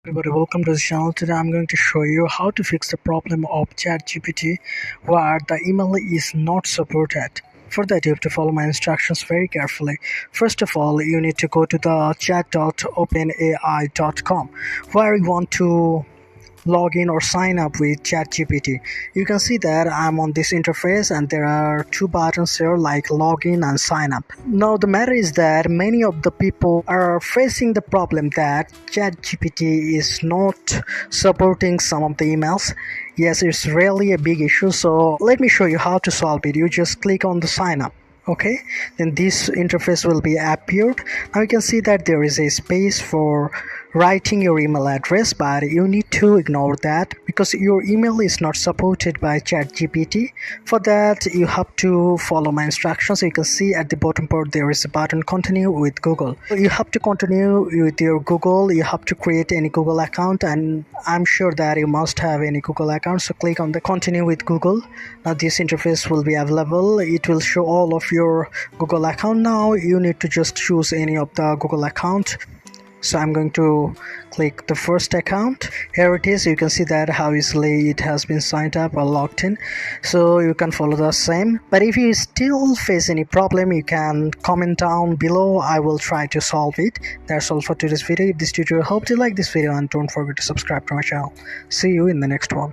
Everybody, welcome to the channel. Today I'm going to show you how to fix the problem of ChatGPT where the email is not supported. For that, you have to follow my instructions very carefully. First of all, you need to go to the chat.openai.com where you want to log in or sign up with ChatGPT. You can see that I'm on this interface and there are two buttons here like login and sign up. Now the matter is that many of the people are facing the problem that ChatGPT is not supporting some of the emails. Yes, it's really a big issue, so let me show you how to solve it. You just click on the sign up. Okay, then this interface will be appeared. Now you can see that there is a space for writing your email address, but you need to ignore that because your email is not supported by ChatGPT. For that, you have to follow my instructions. You can see at the bottom part there is a button continue with Google. You have to continue with your Google. You have to create any Google account, and I'm sure that you must have any Google account, so click on the continue with Google. Now this interface will be available. It will show all of your Google account. Now you need to just choose any of the Google account. So I'm going to click the first account. Here it is. You can see that how easily it has been signed up or logged in. So you can follow the same. But if you still face any problem, you can comment down below. I will try to solve it. That's all for today's video. If this tutorial helped you, like this video and don't forget to subscribe to my channel. See you in the next one.